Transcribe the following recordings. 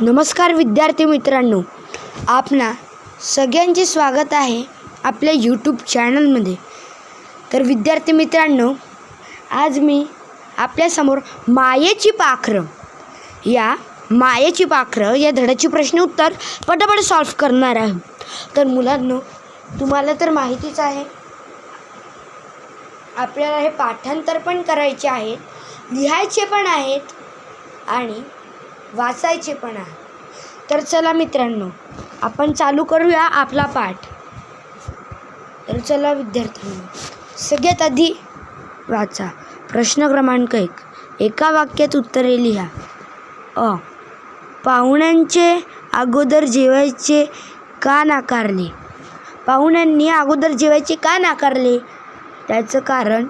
नमस्कार विद्यार्थी मित्रांनो, आपणा सगळ्यांचे स्वागत आहे आपल्या यूट्यूब चॅनलमध्ये. तर विद्यार्थी मित्रांनो, आज मी आपल्यासमोर मायेची पाखरं या धड्याची प्रश्न उत्तर पटापट सॉल्व्ह करणार आहे. तर मुलांनो, तुम्हाला तर माहितीच आहे, आपल्याला हे पाठांतर पण करायचे आहेत, लिहायचे पण आहेत आणि वाचायचे पण आहे. तर चला मित्रांनो, आपण चालू करूया आपला पाठ. तर चला विद्यार्थ्यांनो, सगळ्यात आधी वाचा. प्रश्न क्रमांक 1. एका वाक्यात उत्तरे लिहा. पाहुण्यांचे अगोदर जेवायचे का नाकारले? पाहुण्यांनी अगोदर जेवायचे का नाकारले? त्याचं कारण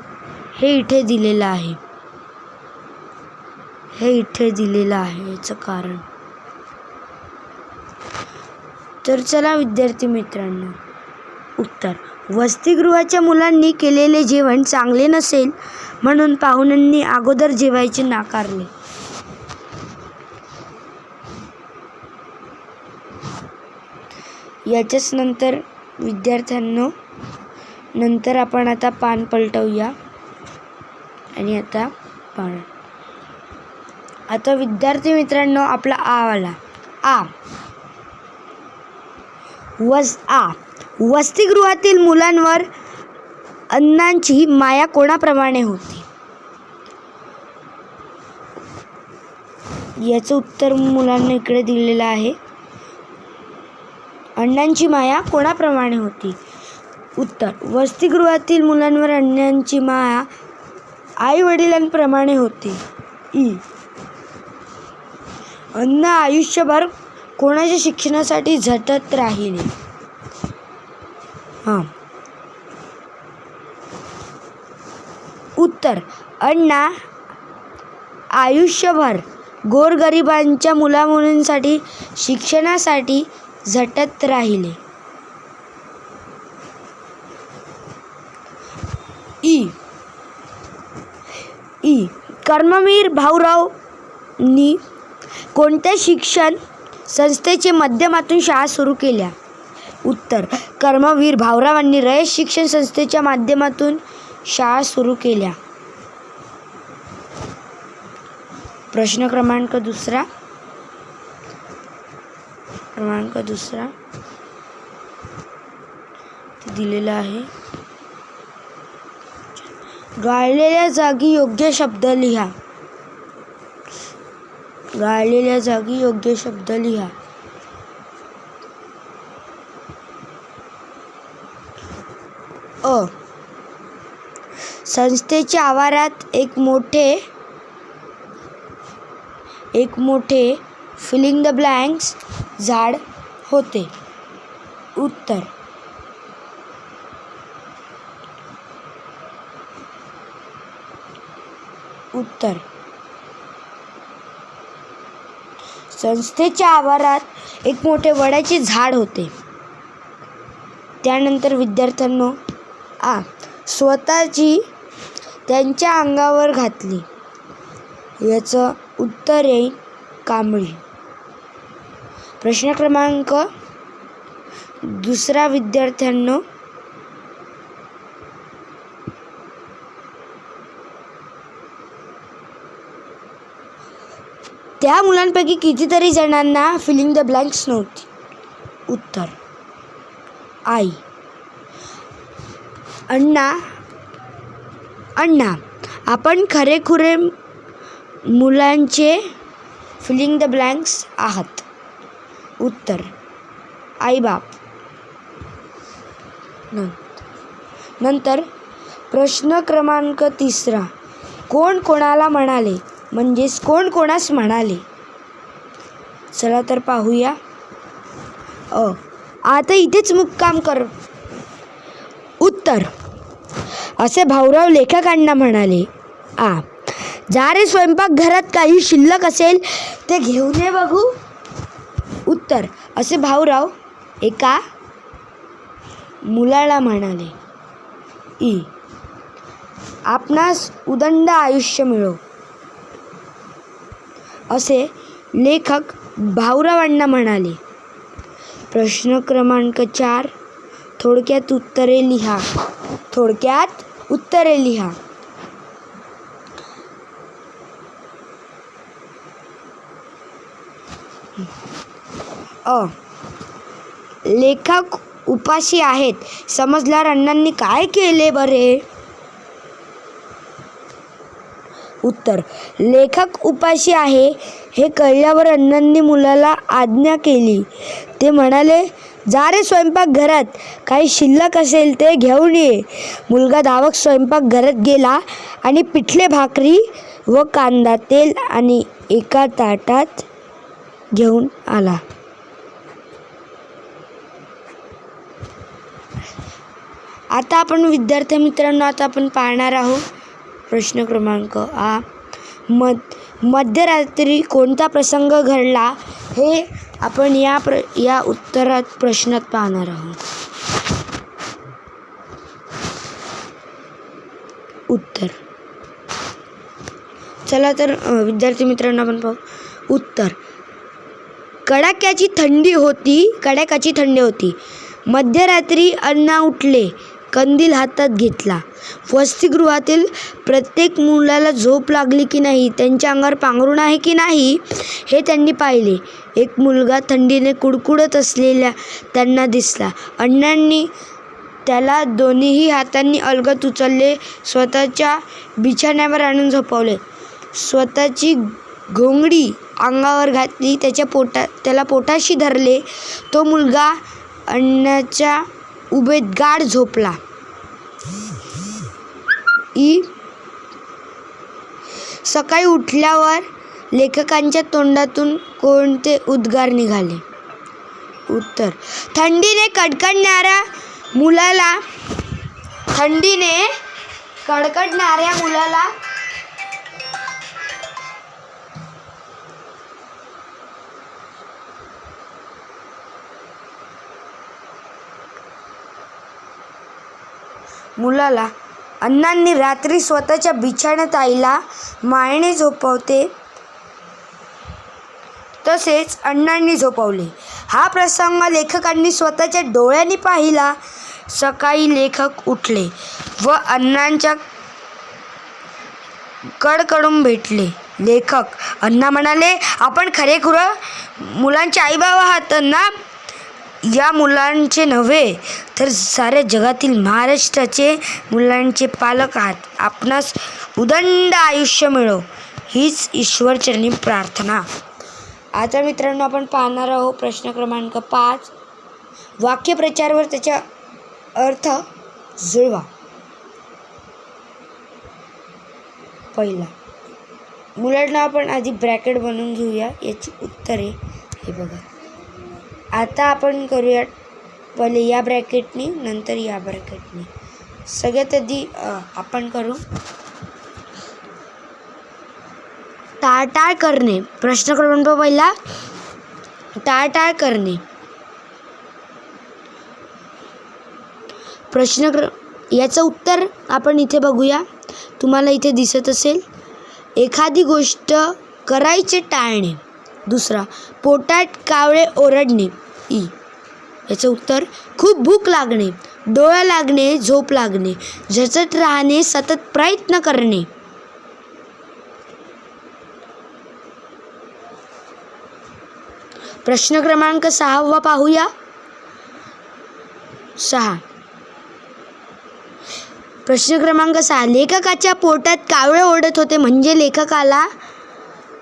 हे इथे दिलेलं आहे. याचं कारण. तर चला विद्यार्थी मित्रांनो, उत्तर. वसतिगृहाच्या मुलांनी केलेले जेवण चांगले नसेल म्हणून पाहुण्यांनी अगोदर जेवायचे नाकारले. याच्याच नंतर विद्यार्थ्यांनो, नंतर आपण आता पान पलटवूया आणि आता विद्यार्थी मित्रांनो, आपला आला. वसतिगृहातील मुलांवर अण्णांची माया कोणाप्रमाणे होती? याचं उत्तर मुलांना इकडे दिलेलं आहे. अण्णांची माया कोणाप्रमाणे होती? उत्तर. वसतिगृहातील मुलांवर अण्णांची माया आई वडिलांप्रमाणे होती. अण्णा आयुष्यभर कोणाच्या शिक्षणासाठी झटत राहिले? उत्तर. अण्णा आयुष्यभर गोरगरिबांच्या मुलामुलींसाठी शिक्षणासाठी झटत राहिले. कर्मवीर भाऊरावांनी कोणत्या शिक्षण संस्थेच्या माध्यमातून शाळा सुरू केल्या? उत्तर. कर्मवीर भाऊरावांनी रयत शिक्षण संस्थेच्या माध्यमातून शाळा सुरू केल्या. प्रश्न क्रमांक दुसरा दिलेला आहे. गाळलेल्या जागी योग्य शब्द लिहा. संस्थेच्या आवारात एक मोठे फिलिंग द ब्लँक्स झाड होते. उत्तर. संस्थेच्या आवारात एक मोठे वडाचे झाड होते. त्यानंतर विद्यार्थ्यांनो, स्वतःची त्यांच्या अंगावर घातली. याचं उत्तर येईल कांबळी. प्रश्न क्रमांक 2 विद्यार्थ्यांनो, त्या मुलांपैकी कितीतरी जणांना फिलिंग द ब्लँक्स नव्हती. उत्तर. आई. अण्णा आपण खरेखुरे मुलांचे फिलिंग द ब्लँक्स आहात. उत्तर. आई बाप. नंतर प्रश्न क्रमांक 3. कोण कोणाला म्हणाले, म्हणजेच कोण कोणास म्हणाले? चला तर पाहूया. आता इथेच मुक्काम कर. उत्तर. असे भाऊराव लेखकांना म्हणाले. जा रे स्वयंपाकघरात काही शिल्लक असेल ते घेऊन ये बघू. उत्तर. असे भाऊराव एका मुलाला म्हणाले. आपणास उदंड आयुष्य मिळो. असे लेखक भाऊराव अण्णा म्हणाले. प्रश्न क्रमांक 4, थोडक्यात उत्तरे लिहा. थोडक्यात उत्तरे लिहा. लेखक उपाशी आहेत समजल्यावर अण्णांनी काय केले बरे? उत्तर, लेखक उपाशी आहे हे कळल्यावर अण्णांनी मुलाला आज्ञा केली. ते म्हणाले, जा रे स्वयंपाकघरात, काही शिल्लक असेल ते घेऊन ये. मुलगा धावत स्वयंपाकघरात गेला आणि पिठले भाकरी व कांदा तेल आणि एका ताटात घेऊन आला. आता आपण विद्यार्थी मित्रांनो आपण पाहणार आहोत प्रश्न क्रमांक आ. मध्यरात्री कोणता प्रसंग घडला हे आपण या उत्तरात प्रश्नात पाहणार आहोत. उत्तर, चला तर विद्यार्थी मित्रांनो आपण पाहू. उत्तर, कडाक्याची थंडी होती. मध्यरात्री अण्णा उठले, कंदील हातात घेतला. वसतिगृहातील प्रत्येक मुलाला झोप लागली की नाही, त्यांच्या अंगावर पांघरूण आहे की नाही हे त्यांनी पाहिले. एक मुलगा थंडीने कुडकुडत असलेला त्यांना दिसला. अण्णांनी त्याला दोन्ही हातांनी अलगद उचलले, स्वतःच्या बिछाण्यावर आणून झोपवले. स्वतःची घोंगडी अंगावर घातली, त्याला पोटाशी धरले. तो मुलगा अण्णाच्या उभेत गाढ झोपला. सकाळी उठल्यावर लेखकांच्या तोंडातून कोणते उद्गार निघाले? उत्तर, थंडीने कडकडणाऱ्या मुलाला अण्णांनी रात्री स्वतःच्या बिछाण्यात आईला मायेने झोपवते तसेच अण्णांनी झोपवले. हा प्रसंग लेखकांनी स्वतःच्या डोळ्यांनी पाहिला. सकाळी लेखक उठले व अण्णांच्या कडकडून भेटले. लेखक अण्णा म्हणाले, आपण खरेखुरे मुलांचे आईबाबा आहात ना? या मुलांचे नव्हे तर साऱ्या जगातील महाराष्ट्राचे मुलांचे पालक आहात. आपणास उदंड आयुष्य मिळो हीच ईश्वरचरणी प्रार्थना. आता मित्रांनो आपण पाहणार आहोत प्रश्न क्रमांक 5. वाक्यप्रचारवर त्याचा अर्थ जुळवा. पहिला, मुलांना आपण आधी ब्रॅकेट बनवून घेऊया. याची उत्तरे हे बघा. आता आपण करूया पहिले या ब्रॅकेटनी नंतर या ब्रॅकेटनी. सगळ्यात आधी आपण करू टाळटाळ करणे. प्रश्न क्रमांक पहिला, टाळटाळ करणे. याचं उत्तर आपण इथे बघूया. तुम्हाला इथे दिसत असेल. एखादी गोष्ट करायचे टाळणे. दुसरा, पोटात कावळे ओरडणे. याचं उत्तर, खूप भूक लागणे, डोळा लागणे, झोप लागणे, झटझट राहणे, सतत प्रयत्न करणे. प्रश्न क्रमांक 6 पाहूया. 6. प्रश्न क्रमांक 6. लेखकाच्या पोटात कावळे ओरडत होते म्हणजे लेखकाला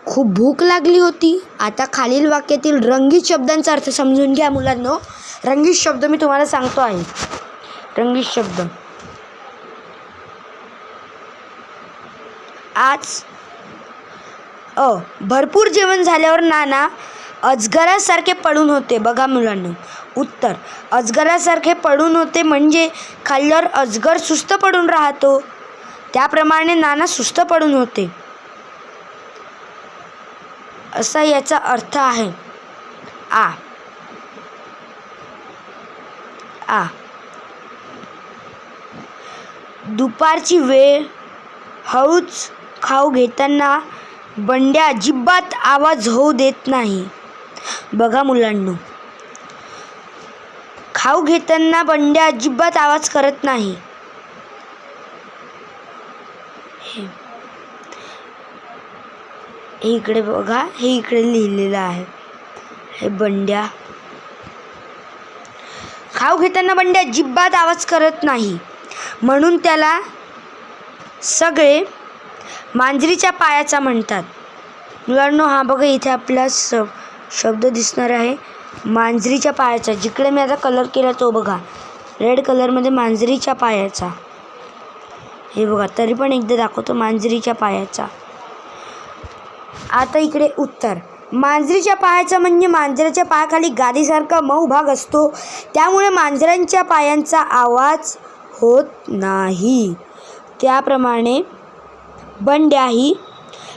खूप भूक लागली होती. आता खालील वाक्यातील रंगीत शब्दांचा अर्थ समजून घ्या मुलांनो. रंगीत शब्द मी तुम्हाला सांगतो आहे. रंगीत शब्द, आज भरपूर जेवण झाल्यावर नाना अजगरासारखे पडून होते. बघा मुलांनो, उत्तर, अजगरासारखे पडून होते म्हणजे खाल्ल्यावर अजगर सुस्त पडून राहतो, त्याप्रमाणे नाना सुस्त पडून होते असा याचा अर्थ आहे. दुपारची वेळ. हळूच खाऊ घेताना बंड्या अजिबात आवाज होऊ देत नाही. बघा मुलांनो, खाऊ घेताना बंड्या अजिबात आवाज करत नाही. हे इकडे बघा, हे इकडे लिहिलेलं आहे. हे बंड्या खाऊ घेताना बंड्या अजिबात आवाज करत नाही, म्हणून त्याला सगळे मांजरीच्या पायाचा म्हणतात. मुलांनो, हा बघा इथे आपला शब्द दिसणार आहे, मांजरीच्या पायाचा. जिकडे मी आता कलर केला तो बघा, रेड कलरमध्ये मांजरीच्या पायाचा. हे बघा, तरी पण एकदा दाखवतो, मांजरीच्या पायाचा. आता इकडे उत्तर. मांजरीच्या पायाचा म्हणजे मांजराच्या पायाखाली गादीसारखा मऊ भाग असतो, त्यामुळे मांजरांच्या पायांचा आवाज होत नाही. त्याप्रमाणे बंड्याही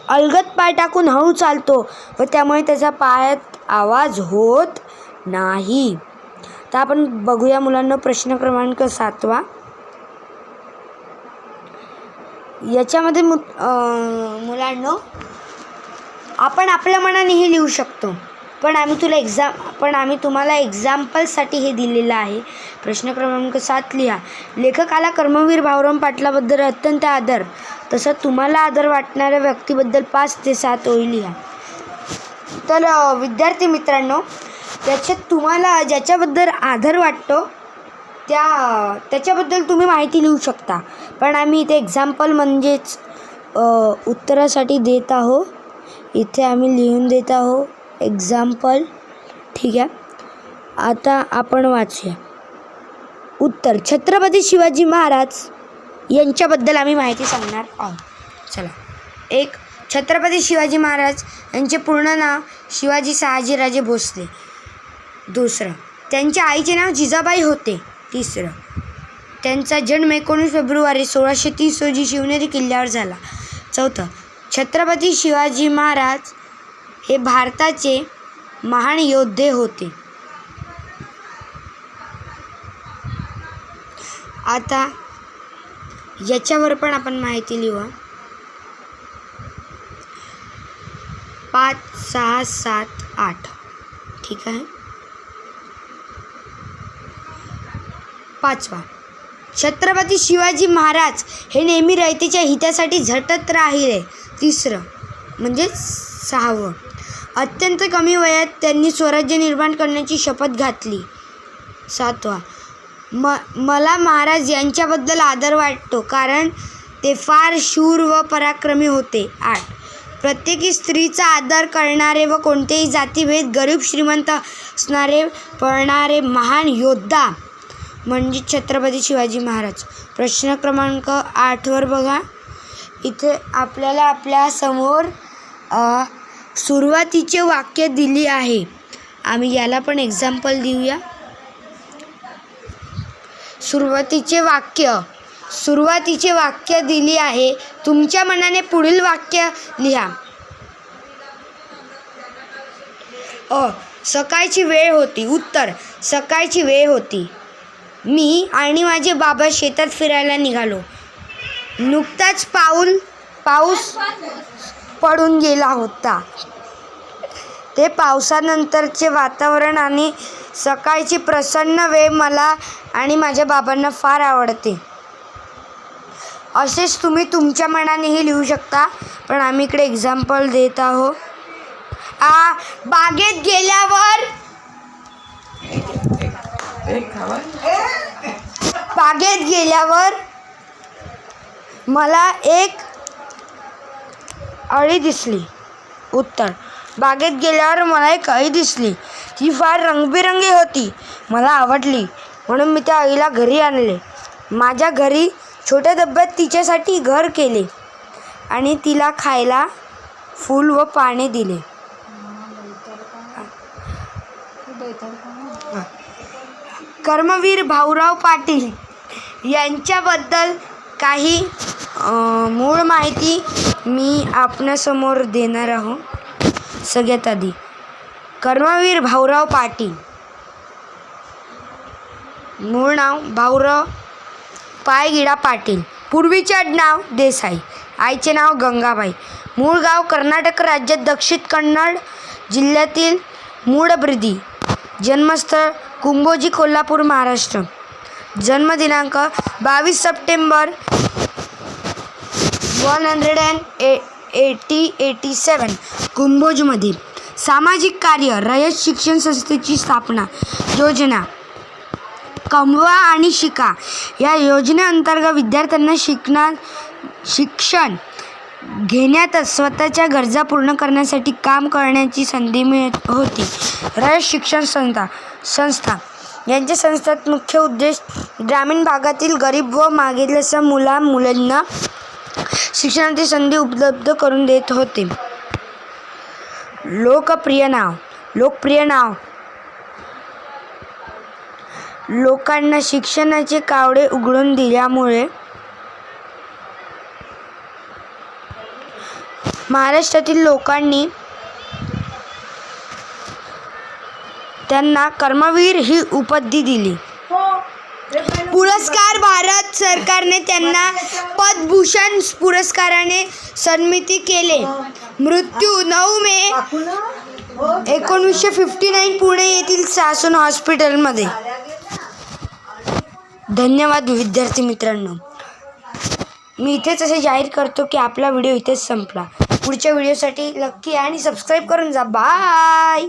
अलगद पाय टाकून हळू चालतो व त्यामुळे त्याच्या पायात आवाज होत नाही. तर आपण बघूया मुलांना प्रश्न क्रमांक 7. याच्यामध्ये मुलांनो आपण आपल्या मनानेही लिहू शकतो, पण आम्ही तुम्हाला एक्झाम्पलसाठी हे दिलेलं आहे. प्रश्न क्रमांक 7 लिहा. लेखकाला कर्मवीर भाऊराव पाटलाबद्दल अत्यंत आदर, तसं तुम्हाला आदर वाटणाऱ्या व्यक्तीबद्दल 5 ते 7 ओळी लिहा. तर विद्यार्थी मित्रांनो, तुम्हाला ज्याच्याबद्दल आदर वाटतो त्याच्याबद्दल तुम्ही माहिती लिहू शकता, पण आम्ही इथे एक्झाम्पल म्हणजेच उत्तरासाठी देत आहोत. इथे आम्ही लिहून देत आहोत एक्झाम्पल. ठीक आहे, आता आपण वाचूया उत्तर. छत्रपती शिवाजी महाराज यांच्याबद्दल आम्ही माहिती सांगणार आहोत. चला. 1. छत्रपती शिवाजी महाराज यांचे पूर्ण नाव शिवाजी शहाजीराजे भोसले. 2. त्यांच्या आईचे नाव जिजाबाई होते. 3. त्यांचा जन्म 19 फेब्रुवारी 1630 रोजी शिवनेरी किल्ल्यावर झाला. 4. छत्रपती शिवाजी महाराज हे भारताचे महान योद्धे होते. आता याच्यावर पण आपण माहिती लिहू. 5, 6, 7, 8. ठीक आहे. 5. छत्रपती शिवाजी महाराज हे नेहमी रयतेच्या हितासाठी झटत राहिले. 3 म्हणजे 6. अत्यंत कमी वयात त्यांनी स्वराज्य निर्माण करण्याची शपथ घातली. 7. मला महाराज यांच्याबद्दल आदर वाटतो कारण ते फार शूर व पराक्रमी होते. 8. प्रत्येकी स्त्रीचा आदर करणारे व कोणतेही जातीभेद गरीब श्रीमंत असणारे पळणारे महान योद्धा म्हणजे छत्रपती शिवाजी महाराज. प्रश्न क्रमांक 8 बघा. इथे आपल्याला आपल्या समोर सुरुवातीचे वाक्य दिली आहे. आम्ही याला पण एक्झाम्पल देऊया. सुरुवातीचे वाक्य दिली आहे. तुमच्या मनाने पुढील वाक्य लिहा. सकाळची वेळ होती. उत्तर. सकाळची वेळ होती. मी आणि माझे बाबा शेतात फिरायला निघालो. नुकताच पाऊस पडून गेला होता. ते पावसानंतरचे वातावरण आणि सकाळची प्रसन्न वेळ मला आणि माझ्या बाबांना फार आवडते. असेच तुम्ही तुमच्या मनानेही लिहू शकता, पण आम्ही इकडे एक्झाम्पल देत आहोत. बागेत गेल्यावर मला एक अळी दिसली. उत्तर. बागेत गेल्यावर मला एक अळी दिसली. ती फार रंगबिरंगी होती. मला आवडली म्हणून मी त्या अळीला घरी आणले. माझ्या घरी छोट्या डब्यात तिच्यासाठी घर केले आणि तिला खायला फूल व पाने दिले. कर्मवीर भाऊराव पाटील यांच्याबद्दल काही मूळ माहिती मी आपणासमोर देणार आहोत. सगळ्यात आधी कर्मवीर भाऊराव पाटील. मूळ नाव भाऊराव पायगिडा पाटील. पूर्वीचे आडनाव देसाई. आईचे नाव गंगाबाई. मूळ गाव कर्नाटक राज्यात दक्षिण कन्नड जिल्ह्यातील मूळब्रिदी. जन्मस्थळ कुंभोजी, कोल्हापूर, महाराष्ट्र. जन्मदिनांक 22 सप्टेंबर 1887 कुंभोजमध्ये. सामाजिक कार्य रयत शिक्षण संस्थेची स्थापना. योजना कमवा आणि शिका या योजनेअंतर्गत विद्यार्थ्यांना शिक्षण घेण्यातच स्वतःच्या गरजा पूर्ण करण्यासाठी काम करण्याची संधी मिळत होती. रयत शिक्षण संस्था यांच्या संस्थेत मुख्य उद्देश ग्रामीण भागातील गरीब व मागासलेल्या मुलांना शिक्षणाची संधी उपलब्ध करून देत होते. लोकप्रिय नाव लोकांना शिक्षणाचे कावडे उघडून दिल्यामुळे महाराष्ट्रातील लोकांनी त्यांना कर्मवीर ही उपाधी दिली. पुरस्कार भारत सरकारने त्यांना पद्मभूषण पुरस्काराने सन्मानित केले. मृत्यू 9 मे 1959 पुणे येथील सासून हॉस्पिटलमध्ये. धन्यवाद विद्यार्थी मित्रांनो. मी इथेच असे जाहीर करतो की आपला व्हिडिओ इथेच संपला. पुढच्या व्हिडिओसाठी नक्की आणि सबस्क्राईब करून जा. बाय.